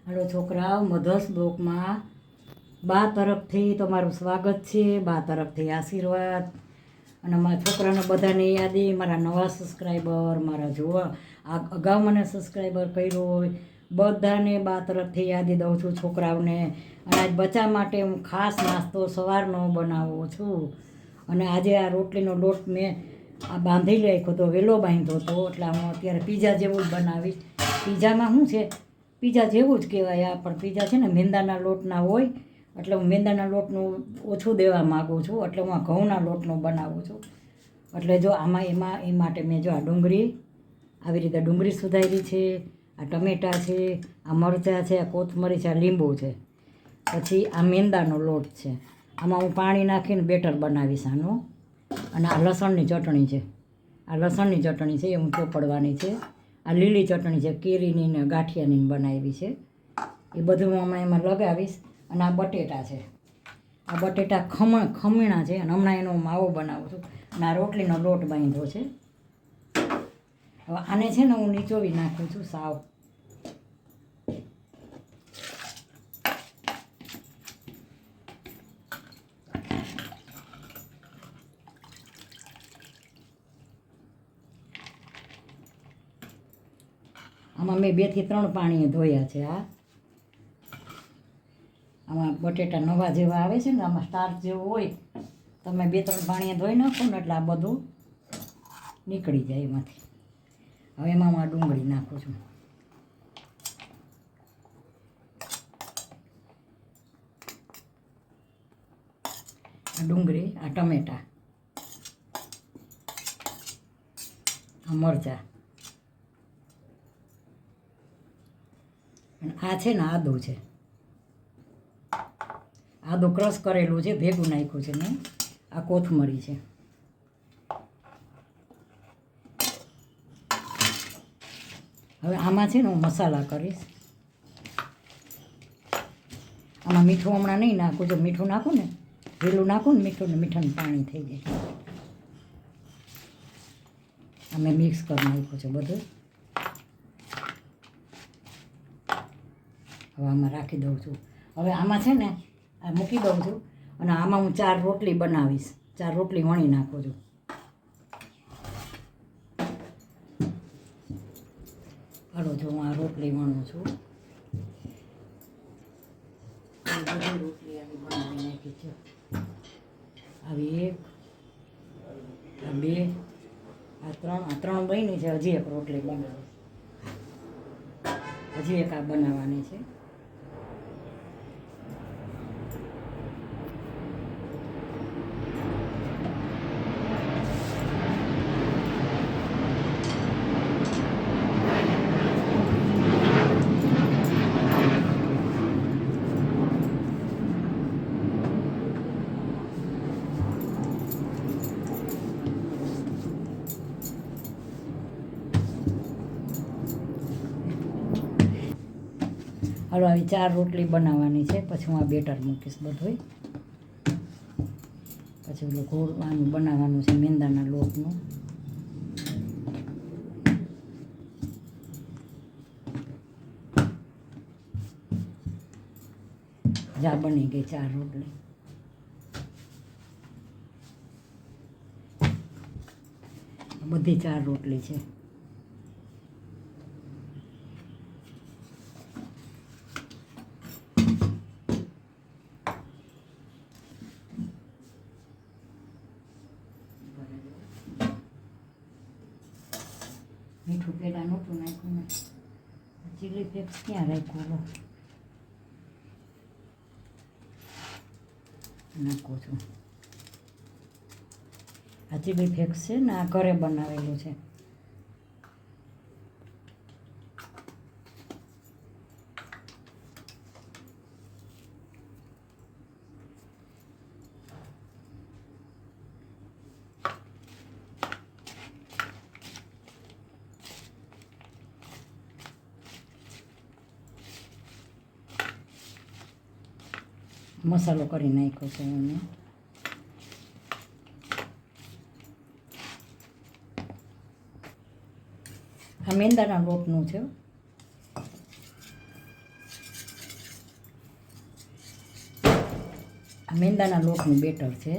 હાલો છોકરાઓ, મધર્સ બ્લોકમાં બા તરફથી તમારું સ્વાગત છે. બા તરફથી આશીર્વાદ અને મારા છોકરાને બધાને યાદી, મારા નવા સબસ્ક્રાઈબર, મારા જોવા અગાઉ મને સબસ્ક્રાઈબર કર્યો હોય બધાને બા તરફથી યાદી દઉં છું છોકરાઓને. અને આજ બચ્ચા માટે હું ખાસ નાસ્તો સવારનો બનાવું છું. અને આજે આ રોટલીનો લોટ મેં આ બાંધી રાખ્યો હતો, વેલો બાંધ્યો હતો, એટલે હું અત્યારે પીઝા જેવું જ બનાવીશ. પીઝામાં શું છે, પીઝા જેવું જ કહેવાય આ, પણ પીઝા છે ને મેંદાના લોટના હોય, એટલે હું મેંદાના લોટનું ઓછું દેવા માગું છું, એટલે હું આ ઘઉંના લોટનું બનાવું છું. એટલે જો એમાં એ માટે મેં જો આ ડુંગળી આવી રીતે ડુંગળી સુધારી છે, આ ટમેટાં છે, આ મરચાં છે, આ કોથમરી છે, આ લીંબુ છે, પછી આ મેંદાનો લોટ છે. આમાં હું પાણી નાખીને બેટર બનાવીશ આનું. અને આ લસણની ચટણી છે, આ લસણની ચટણી છે એ હું ચોપડવાની છે. આ લીલી ચટણી છે, કેરીની ને ગાંઠિયાની બનાવી છે, એ બધું હું એમાં લગાવીશ. અને આ બટેટા છે, આ બટેટા ખમણા છે, અને હમણાં એનો માવો બનાવું છું. અને આ રોટલીનો લોટ બાંધ્યો છે. હવે આને છે ને હું નીચોવી નાખું છું સાવ. આમાં મેં 2 થી 3 પાણીએ ધોયા છે. આમાં બટેટા નવા જેવા આવે છે ને, આમાં સ્ટાર્ચ જેવું હોય, તમે 2-3 પાણીએ ધોઈ નાખો ને એટલે આ બધું નીકળી જાય એમાંથી. હવે એમાં હું આ ડુંગળી નાખું છું. આ ડુંગળી, આ ટમેટાં, આ મરચાં, અને આ છે ને આદું છે, આદું ક્રશ કરેલું છે, ભેગું નાખ્યું છે મેં. આ કોથમરી છે. હવે આમાં છે ને હું મસાલા કરીશ. આમાં મીઠું હમણાં નહીં નાખું, જો મીઠું નાખું ને, ઢીલું નાખું ને મીઠું, ને મીઠાનું પાણી થઈ જાય. અમે મિક્સ કરી નાખ્યું છે બધું. હવે આમાં રાખી દઉં છું. હવે આમાં છે ને આ મૂકી દઉં છું, અને આમાં હું 4 રોટલી બનાવીશ. 4 રોટલી વણી નાખું છું. હાલો જો હું આ રોટલી વણું છું. બધી રોટલી આવી બનાવી નાખી છે. આવી 1, આ 2, આ 3 બની છે. હજી 1 રોટલી બનાવી, હજી 1 આ બનાવવાની છે. હાલો આવી 4 રોટલી બનાવવાની છે. પછી હું આ બેટર મૂકીશ બધું. પછી ઓલું ગોળવાનું બનાવવાનું છે મેંદાના લોટનું. જા બની ગઈ 4 રોટલી. બધી 4 રોટલી છે. મીઠું પહેલાં નહોતું નાખ્યું ને, ચીલી ફ્લેક્સ ક્યાં રાખ્યું? નાખું છું. આ ચીલી ફ્લેક્સ છે ને, આ ઘરે બનાવેલું છે. મસાલો કરી નાખ્યો છે એને. આ મેંદાના લોટનું છે. આ મેંદાના લોટનું બેટર છે.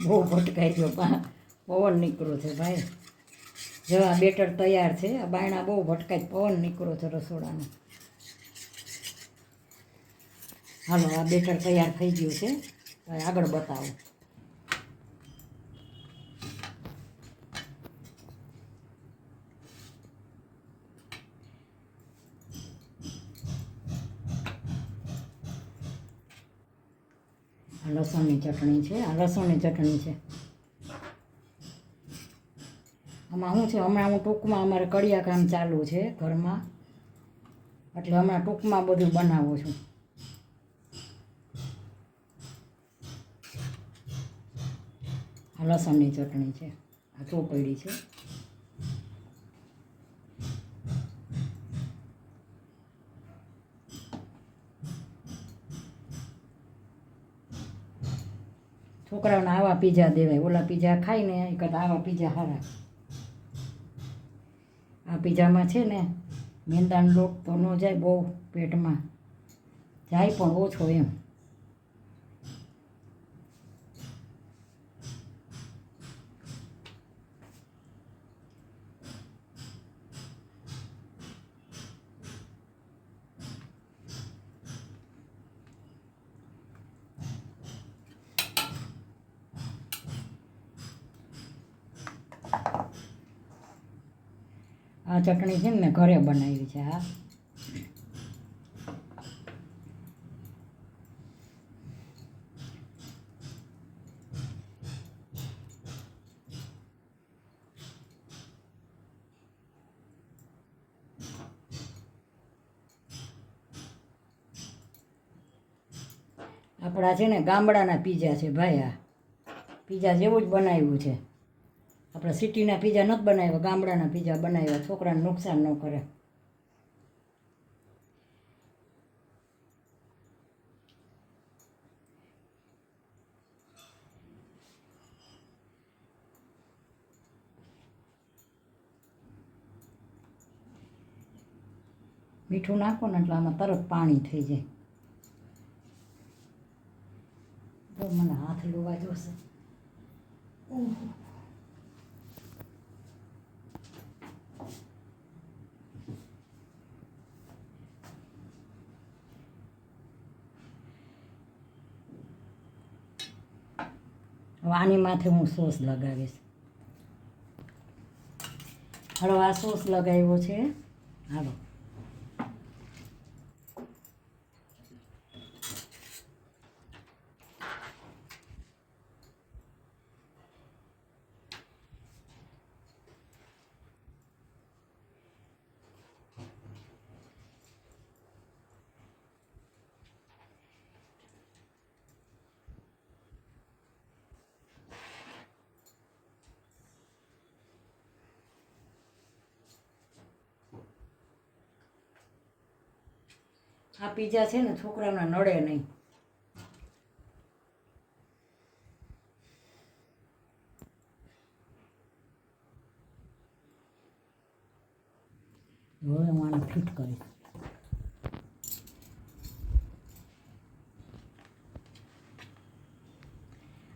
બહુ ભટકાઈ ગયો, પવન નીકળ્યો છે ભાઈ. જો આ બેટર તૈયાર છે. આ બાયણા બહુ ભટકાય, પવન નીકળ્યો છે રસોડાનો. હાલો, આ બેટર તૈયાર થઈ ગયું છે. હવે આગળ બતાવું. આ લસણની ચટણી છે. આ લસણની ચટણી છે. આમાં શું છે, હમણાં હું ટૂંકમાં અમારે કડિયા કામ ચાલુ છે ઘરમાં, એટલે હમણાં ટૂંકમાં બધું બનાવું છું. આ લસણની ચટણી છે. આ ચોપડી છે. છોકરાઓને આવા પીઝા દેવાય. ઓલા પીઝા ખાઈને એ કરતાં આવા પીઝા સારા. આ પીઝામાં છે ને મેંદાનો લોટ તો ન જાય બહુ પેટમાં, જાય પણ ઓછો એમ. આ ચટણી છે ને મેં ઘરે બનાવી છે. આ આપણા છે ને ગામડાના પીઝા છે ભાઈ. આ પીઝા જેવું જ બનાવ્યું છે. આપણે સિટીના પીઝા નથી બનાવ્યા, ગામડાના પીઝા બનાવ્યા. છોકરાને નુકસાન ન કરે. મીઠું નાખો ને એટલે આમાં તરત પાણી થઈ જાય. બહુ મને હાથ લોવા જોશે. હવે આની માથે હું સોસ લગાવીશ. હાલો, આ સોસ લગાવ્યો છે. હાલો, આ પીઝા છે ને છોકરાઓને નડે નહીં. હવે હું આને ફિટ કરીશ.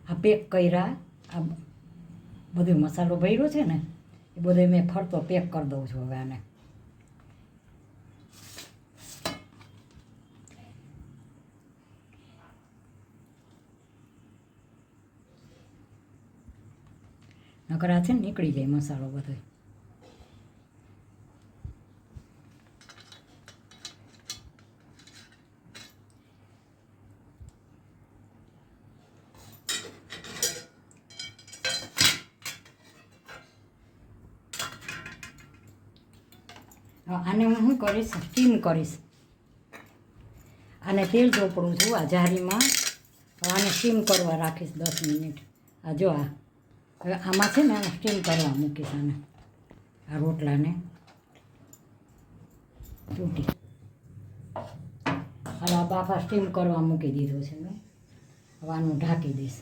આ પેક કર્યા. આ બધો મસાલો ભર્યો છે ને એ બધો મેં ફરતો પેક કરી દઉં છું હવે આને. નકર આ છે ને નીકળી જાય મસાલો બધો. આને હું શું કરીશ, સ્ટીમ કરીશ. આને તેલ ચોપડું છું આ જારીમાં. આને સ્ટીમ કરવા રાખીશ 10 મિનિટ. આ જો આ હવે આમાં છે ને સ્ટીમ કરવા મૂકીશ આને. આ રોટલાને તૂટી. હાલ આ બાફા સ્ટીમ કરવા મૂકી દીધો છે મેં. હવે આનું ઢાંકી દઈશ.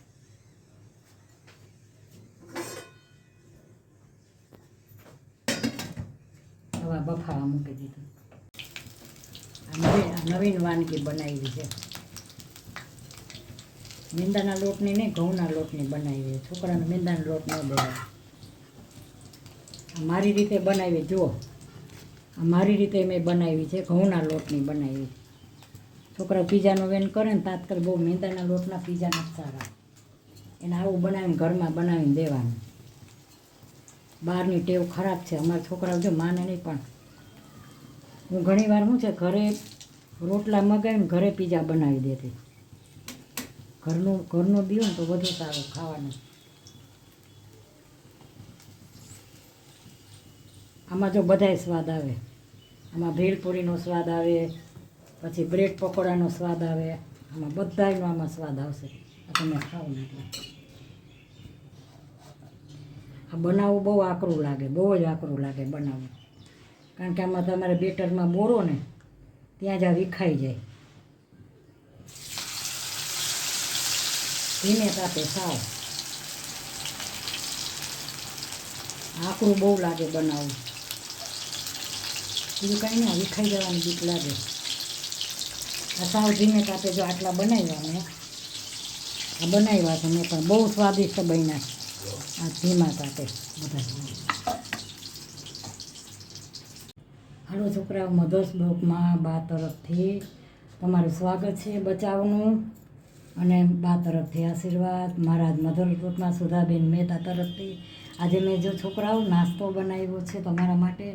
હવે બફાવા મૂકી દીધું. આ નવીન વાનગી બનાવી છે. મેંદાના લોટની નહીં, ઘઉંના લોટની બનાવી. છોકરાને મેંદાનો લોટ ન દેવાય. મારી રીતે બનાવી. જુઓ, આ મારી રીતે મેં બનાવી છે. ઘઉંના લોટની બનાવી. છોકરા પીઝાનો વેન કરે ને તાત્કાલ બહુ મેંદાના લોટના પીઝા નથી સારા. એને આવું બનાવીને ઘરમાં બનાવીને દેવાનું. બહારની ટેવ ખરાબ છે. અમારા છોકરાઓ જો માને નહીં, પણ હું ઘણીવાર શું છે ઘરે રોટલા મગાવીને ઘરે પીઝા બનાવી દેતી. ઘરનું દીવું ને તો વધુ સારું ખાવાનું. આમાં જો બધાય સ્વાદ આવે. આમાં ભેળપૂરીનો સ્વાદ આવે, પછી બ્રેડ પકોડાનો સ્વાદ આવે. આમાં બધાયનો આમાં સ્વાદ આવશે. આ તમે ખાવ ને એટલે આ બનાવવું બહુ આકરું લાગે, બહુ જ આકરું લાગે બનાવવું. કારણ કે આમાં તમારે બેટરમાં બોરો ને ત્યાં જ આ વિખાઈ જાય. ધીમે તાપે સાવ આકરું બહુ લાગે બનાવવું. બીજું કંઈ ના, વિખાઈ જવાની બીક લાગે. આ સાવ ધીમે તાપે જો આટલા બનાવ્યા મેં, આ બનાવ્યા છે મેં, પણ બહુ સ્વાદિષ્ટ બન્યા. આ ધીમા તાપે બધા. હાલો છોકરાઓ, મધર્સ બ્લોગમાં બા તરફથી તમારું સ્વાગત છે. બચાવનું અને બા તરફથી આશીર્વાદ. મારા મધર્સ બ્લોગમાં સુધાબેન મહેતા તરફથી આજે મેં જો છોકરાઓ નાસ્તો બનાવ્યો છે તમારા માટે.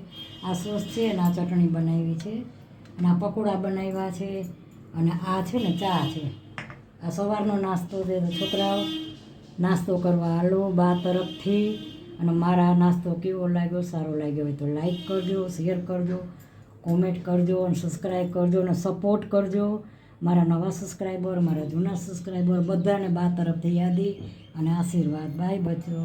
આ સોસ છે અને આ ચટણી બનાવી છે અને આ પકોડા બનાવ્યા છે અને આ છે ને ચા છે. આ સવારનો નાસ્તો છે. તો છોકરાઓ નાસ્તો કરવા હાલો બા તરફથી. અને મારા નાસ્તો કેવો લાગ્યો, સારો લાગ્યો હોય તો લાઈક કરજો, શેર કરજો, કોમેન્ટ કરજો અને સબસ્ક્રાઈબ કરજો અને સપોર્ટ કરજો. મારા નવા સબસ્ક્રાઈબર, મારા જૂના સબસ્ક્રાઈબર બધાને બા તરફથી યાદી અને આશીર્વાદ. બાય બચ્ચો.